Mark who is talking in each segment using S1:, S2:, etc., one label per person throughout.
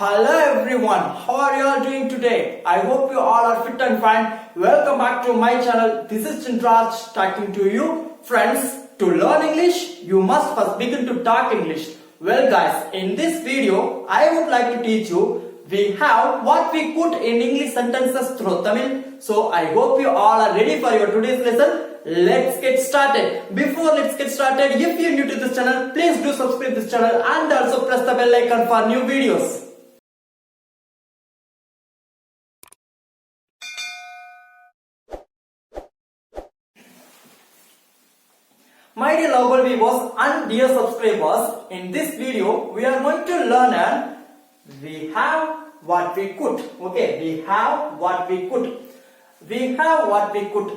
S1: Hello everyone, how are you all doing today? I hope you all are fit and fine. Welcome back to my channel. This is Chindraj talking to you. Friends, to learn English, you must first begin to talk English. Well guys, in this video, I would like to teach you we have what we put in English sentences through Tamil. So I hope you all are ready for your today's lesson. Let's get started. Before let's get started, if you're new to this channel, please do subscribe this channel and also press the bell icon for new videos. My dear lovable viewers and dear subscribers, in this video we are going to learn we have what we could. Okay, we have what we could. We have what we could.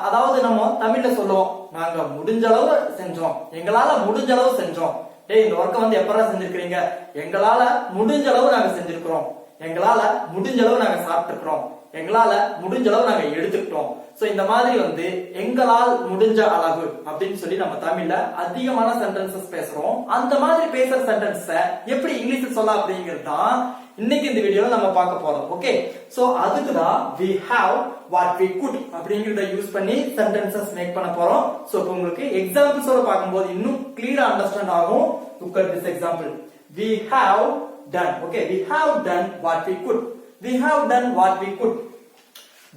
S1: அதாவது நம்ம தமிழ்ல சொல்லுவோம், நாங்க முடிஞ்ச அளவு செஞ்சோம், எங்களால முடிஞ்ச அளவு செஞ்சோம். டேய், இந்த வர்க்க வந்து எப்பறா செஞ்சிருக்கீங்க? எங்களால முடிஞ்ச அளவு நாங்க செஞ்சிருக்கிறோம், எங்களால முடிஞ்ச அளவு நாங்க சாப்பிட்டுக்கிறோம், எங்களால முடிஞ்ச அளவு நாங்க எடுத்துக்கிட்டோம். சோ இந்த மாதிரி வந்து எங்களால் முடிஞ்ச அளவு அப்படின்னு சொல்லி நம்ம தமிழ்ல அதிகமான சென்டென்சஸ் பேசுறோம். அந்த மாதிரி பேசுற சென்டென்ஸ எப்படி இங்கிலீஷ்ல சொல்ல அப்படிங்கிறது தான் இன்னைக்கு இந்த வீடியோல நம்ம பார்க்க போறோம். ஓகே, சோ அதுக்கு தான் we have what we could அப்படிங்கறத யூஸ் பண்ணி சென்டென்சஸ் மேக் பண்ண போறோம். சோ இப்போ உங்களுக்கு எக்ஸாம்பிள்ஸோட பார்க்கும்போது இன்னும் கிளியரா அண்டர்ஸ்டாண்ட் ஆகும். Look at this example. We have done. Okay, we have done what we could. We have done what we could.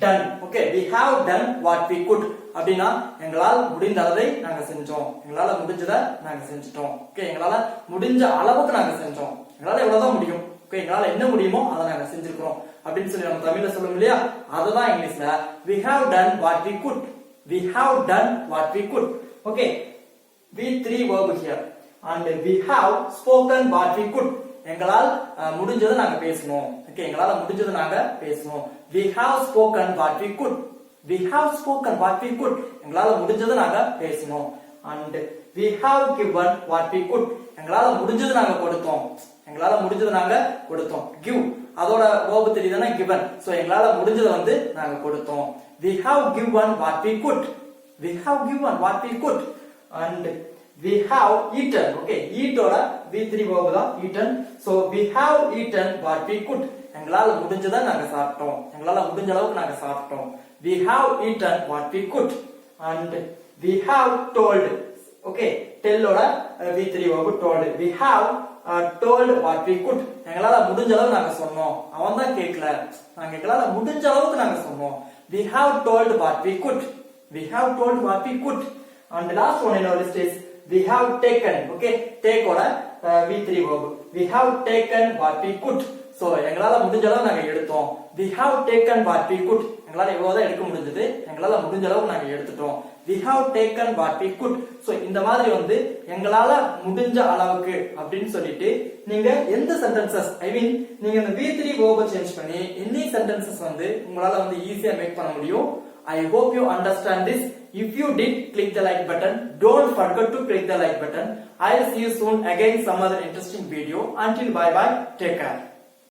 S1: Done. Okay, we have done what we could. அப்படினா எங்களால் முடிந்த அளவை நாங்க செஞ்சோம், எங்களால முடிஞ்சதை நாங்க செஞ்சிட்டோம். ஓகே, எங்களால முடிஞ்ச அளவுக்கு நாங்க செஞ்சோம், எங்களால எவ்வளவுதான் முடியும், ஓகே, எங்களால என்ன முடியுமோ அதை நாங்க செஞ்சிருக்கிறோம் அப்படின்னு சொல்லி நம்ம தமிழ்ல சொல்லுவோம் இல்லையா, அதுதான் இங்கிலீஷ்ல we have done what we could. We have done what we could. Okay, we three verb here and we have spoken what we could. எங்களால் முடிஞ்சதை நாங்க பேசணும். ஓகே, எங்களால முடிஞ்சதை நாங்க பேசணும். We have spoken what we could. We have spoken what we could. எங்களால முடிஞ்சதை நாங்க பேசணும். And we have given what we could. எங்களால முடிஞ்சதை நாங்க கொடுத்தோம், எங்களால முடிஞ்சதை நாங்க கொடுத்தோம். Give அதோட verb தெரியுதுன்னா given. சோ எங்களால முடிஞ்சதை வந்து நாங்க கொடுத்தோம். We have given what we could. We have given what we could. And we have eaten. Okay, eat ஓட v3 verb தான் eaten. So we have eaten what we could. எங்களால முடிஞ்சதை நாங்க சாப்பிட்டோம், எங்களால முடிஞ்ச அளவுக்கு நாங்க சாப்பிட்டோம். We have eaten what we could. And we have told. Okay, tell ஓட v3 verb told. We have told what we could. எங்களால முடிஞ்ச அளவு நாங்க சொன்னோம். அவன் தான் கேட்கல, நாங்க எங்களால முடிஞ்ச அளவுக்கு நாங்க சொன்னோம். We have told what we could. We have told what we could. And the last one in our list is we have taken. Okay, take ஓட v3 verb. We have taken what we could. So எங்களால முடிஞ்ச அளவு நாங்க எடுத்தோம். We have taken what we could. எங்களால எவ்வளவுதான் எடுக்க முடிஞ்சது, எங்களால முடிஞ்ச அளவு நாங்க எடுத்துட்டோம். We have taken what we could. So இந்த மாதிரி வந்து எங்களால முடிஞ்ச அளவுக்கு அப்படின்னு சொல்லிட்டு நீங்க எந்த சென்டென்சஸ் நீங்க இந்த v3 verb சேஞ்ச் பண்ணி any சென்டென்சஸ் வந்து உங்களால வந்து ஈஸியா மேக் பண்ண முடியும். I hope you understand this. If you did, click the like button. Don't forget to click the like button. I'll see you soon again some other interesting video. Until bye bye, take care.